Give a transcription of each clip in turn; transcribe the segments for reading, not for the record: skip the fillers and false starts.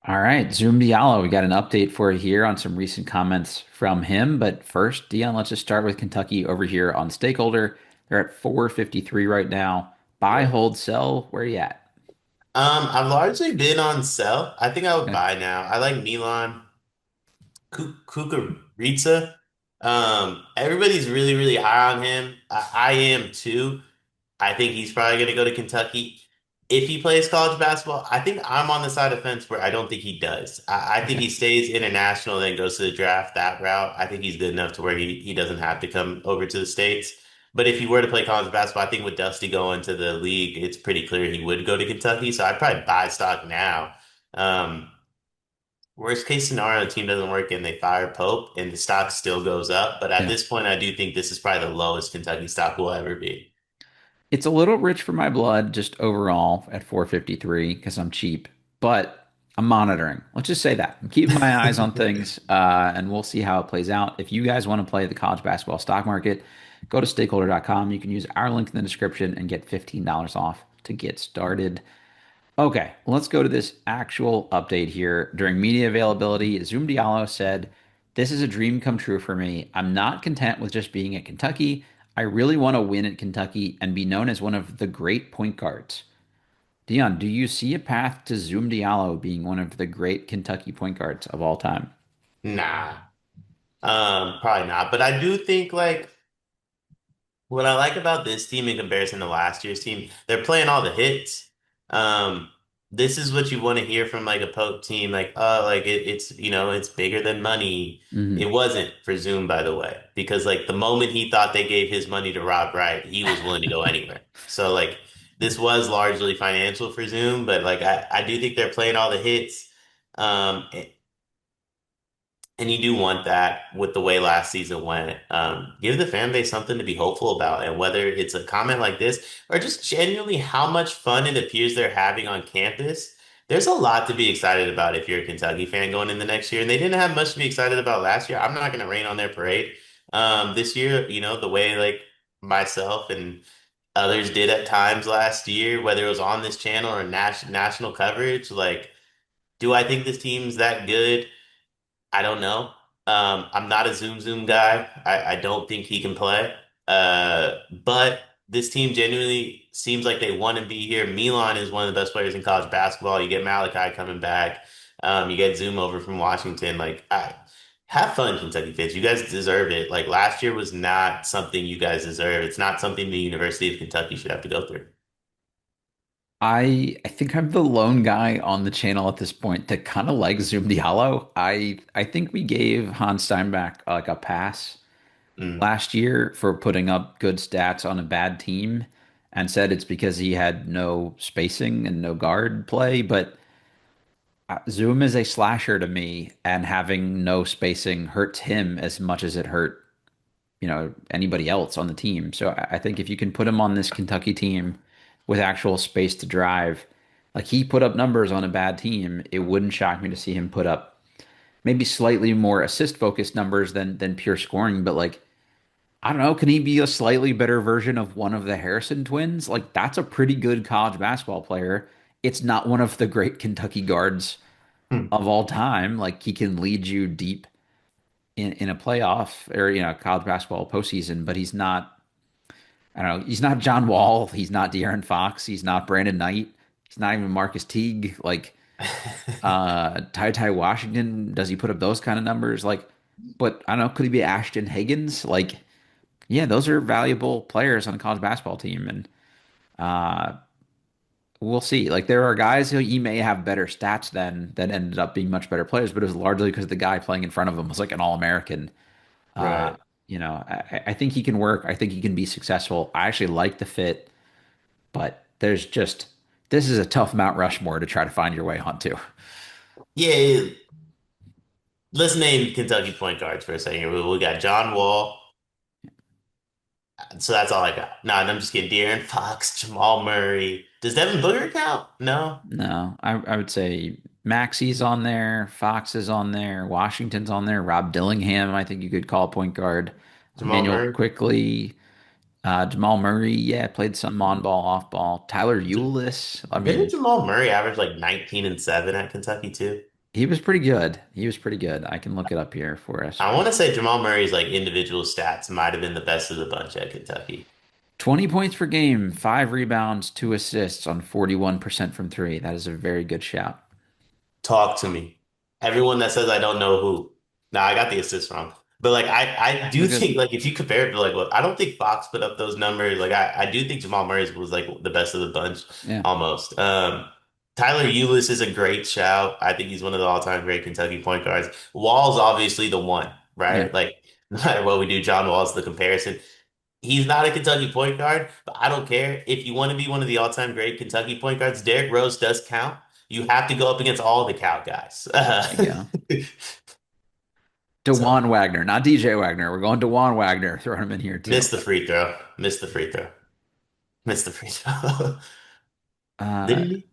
All right, Zoom Diallo, we got an update for you here on some recent comments from him. But first, Dion, let's just start with Kentucky over here on Stakeholder. They're at 453 right now. Buy, Yep. hold, sell. Where are you at? I've largely been on sell. I think I would buy now. I like Milan Kukarica. Everybody's really, really high on him. I am too. I think he's probably going to go to Kentucky. If he plays college basketball, I think I'm on the side of the fence where I don't think he does. I think Okay. he stays international, then goes to the draft that route. I think he's good enough to where he doesn't have to come over to the States. But if he were to play college basketball, I think with Dusty going to the league, it's pretty clear he would go to Kentucky. So I'd probably buy stock now. Um, Worst case scenario, the team doesn't work and they fire Pope and the stock still goes up. But at Yeah. this point, I do think this is probably the lowest Kentucky stock will ever be. It's a little rich for my blood just overall at 453 because I'm cheap, but I'm monitoring. Let's just say that. I'm keeping my eyes on things, and we'll see how it plays out. If you guys want to play the college basketball stock market, go to stakeholder.com. You can use our link in the description and get $15 off to get started. Okay, let's go to this actual update here. During media availability, Zoom Diallo said, "This is a dream come true for me. I'm not content with just being at Kentucky. I really want to win at Kentucky and be known as one of the great point guards." Dion, do you see a path to Zoom Diallo being one of the great Kentucky point guards of all time? Nah, probably not. But I do think like what I like about this team in comparison to last year's team, they're playing all the hits. Um, this is what you want to hear from like a Pope team, like like it's it's bigger than money. It Hmm. wasn't for Zoom, by the way, because like the moment he thought they gave his money to Rob Wright, he was willing to go anywhere. So like this was largely financial for Zoom, but like I do think they're playing all the hits. Um, and you do want that with the way last season went. Give the fan base something to be hopeful about. And whether it's a comment like this or just genuinely how much fun it appears they're having on campus, there's a lot to be excited about if you're a Kentucky fan going in the next year. And they didn't have much to be excited about last year. I'm not going to rain on their parade. This year, the way like myself and others did at times last year, whether it was on this channel or national coverage, like, do I think this team's that good? I don't know. I'm not a Zoom guy. I don't think he can play. But this team genuinely seems like they want to be here. Milan is one of the best players in college basketball. You get Malachi coming back. You get Zoom over from Washington. Have fun, Kentucky fans. You guys deserve it. Like last year was not something you guys deserve. It's not something the University of Kentucky should have to go through. I think I'm the lone guy on the channel at this point that kind of likes Zoom Diallo. I think we gave Hans Steinbach like a pass Mm, last year for putting up good stats on a bad team and said it's because he had no spacing and no guard play. But Zoom is a slasher to me, and having no spacing hurts him as much as it hurt, anybody else on the team. So I think if you can put him on this Kentucky team with actual space to drive, like he put up numbers on a bad team, it wouldn't shock me to see him put up maybe slightly more assist focused numbers than pure scoring, but like I don't know. Can he be a slightly better version of one of the Harrison twins? Like, that's a pretty good college basketball player. It's not one of the great Kentucky guards mm. of all time. Like, he can lead you deep in a playoff or, college basketball postseason, but he's not, I don't know, he's not John Wall. He's not De'Aaron Fox. He's not Brandon Knight. He's not even Marcus Teague. Like, Ty Washington, does he put up those kind of numbers? Like, but I don't know, could he be Ashton Higgins? Like, yeah, those are valuable players on a college basketball team, and uh, we'll see. Like there are guys who he may have better stats than that ended up being much better players, but it was largely because the guy playing in front of him was like an All-American. Uh, Right. I think he can work. I think he can be successful. I actually like the fit, but this is a tough Mount Rushmore to try to find your way onto. Yeah, let's name Kentucky point guards for a second. We got John Wall. So that's all I got. No, I'm just kidding. De'Aaron Fox, Jamal Murray. Does Devin Booker count? No. No, I would say Maxi's on there, Fox is on there, Washington's on there, Rob Dillingham, I think you could call point guard. Jamal Emmanuel Murray. quickly, Jamal Murray, yeah, played some on ball, off ball. Tyler J- Ulis, I Didn't mean, Jamal Murray average like 19 and 7 at Kentucky too? He was pretty good. He was pretty good. I can look it up here for us. I want to say Jamal Murray's like individual stats might have been the best of the bunch at Kentucky. 20 points per game, 5 rebounds, 2 assists on 41% from three. That is a very good shot. Talk to me. Everyone that says I don't know who. Nah, I got the assist wrong. But like I That's do good. think like if you compare it to like what I don't think Fox put up those numbers. Like I do think Jamal Murray's was like the best of the bunch Yeah. almost. Tyler Ulis is a great shout. I think he's one of the all-time great Kentucky point guards. Wall's obviously the one, Yeah. right? Like no matter what we do, John Wall's the comparison. He's not a Kentucky point guard, but I don't care. If you want to be one of the all-time great Kentucky point guards, Derrick Rose does count. You have to go up against all the Cal guys. There you go. So DeJuan Wagner, not DJ Wagner. We're going DeJuan Wagner. Throwing him in here too. missed the free throw. Missed the free throw. Missed the free throw. Uh, Didn't he?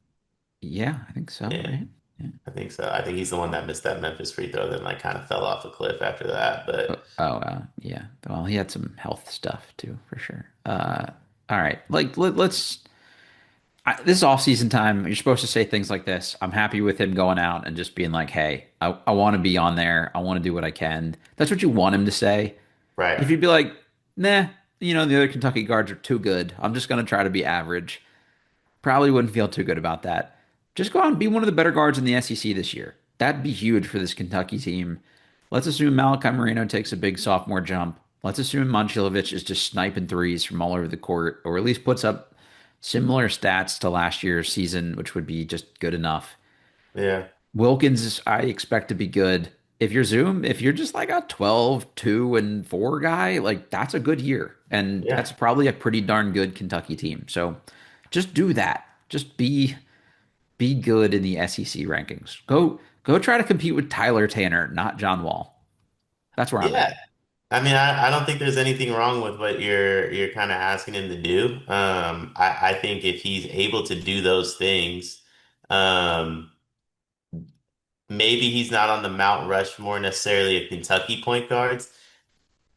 yeah, I think so, Yeah, right? Yeah. I think so. I think he's the one that missed that Memphis free throw, then like kind of fell off a cliff after that. But Yeah. Well, he had some health stuff too, for sure. All right. Like, let's. This is off-season time. You're supposed to say things like this. I'm happy with him going out and just being like, "Hey, I want to be on there. I want to do what I can." That's what you want him to say. right. If you'd be like, "Nah, the other Kentucky guards are too good. I'm just gonna try to be average." Probably wouldn't feel too good about that. Just go out and be one of the better guards in the SEC this year. That'd be huge for this Kentucky team. Let's assume Malachi Moreno takes a big sophomore jump. Let's assume Momcilovic is just sniping threes from all over the court, or at least puts up similar stats to last year's season, which would be just good enough. Yeah. Wilkins, I expect to be good. If you're just like a 12, 2, and 4 guy, like that's a good year. And Yeah. that's probably a pretty darn good Kentucky team. So just do that. Just be good in the SEC rankings. Go try to compete with Tyler Tanner, not John Wall. That's where I'm at. Yeah. I mean, I don't think there's anything wrong with what you're kind of asking him to do. I think if he's able to do those things, um, maybe he's not on the Mount Rushmore necessarily of Kentucky point guards.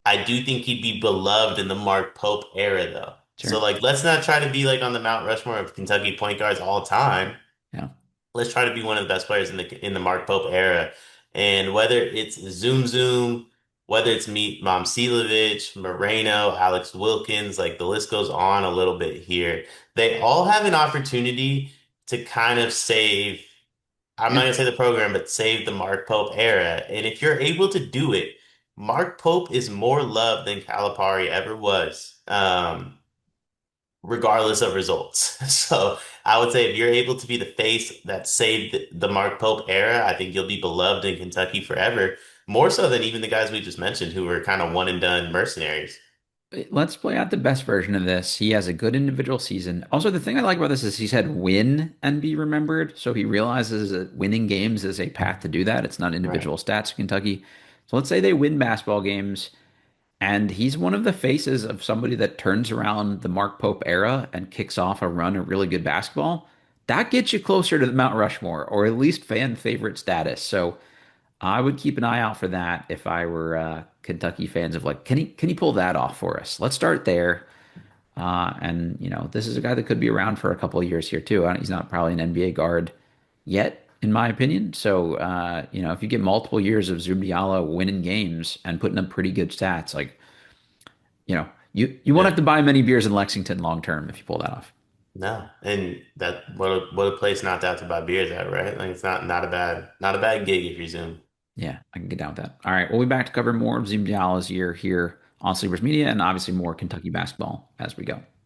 I do think he'd be beloved in the Mark Pope era, though. So, Sure. like, let's not try to be like on the Mount Rushmore of Kentucky point guards all time. Yeah. Let's try to be one of the best players in the Mark Pope era. And whether it's Zoom Zoom, whether it's me, Momcilovic, Moreno, Alex Wilkins, like the list goes on a little bit here. They all have an opportunity to kind of save. I'm not Yeah. gonna say the program, but save the Mark Pope era. And if you're able to do it, Mark Pope is more loved than Calipari ever was, regardless of results. So I would say if you're able to be the face that saved the Mark Pope era, I think you'll be beloved in Kentucky forever, more so than even the guys we just mentioned who were kind of one and done mercenaries. Let's play out the best version of this. He has a good individual season. Also, the thing I like about this is he said win and be remembered. So he realizes that winning games is a path to do that. It's not Right. individual stats in Kentucky. So let's say they win basketball games. And he's one of the faces of somebody that turns around the Mark Pope era and kicks off a run of really good basketball. That gets you closer to the Mount Rushmore, or at least fan favorite status. So I would keep an eye out for that if I were Kentucky fans of like, can he pull that off for us? Let's start there. And this is a guy that could be around for a couple of years here too. He's not probably an NBA guard yet, in my opinion. So if you get multiple years of Zoom Diallo winning games and putting up pretty good stats, like you won't have Yeah. to buy many beers in Lexington long term if you pull that off. No. And that what a place not to have to buy beers at, right? Like it's not a bad gig if you Zoom. Yeah, I can get down with that. All right, we'll be back to cover more of Zoom Diallo's year here on Sleepers Media and obviously more Kentucky basketball as we go.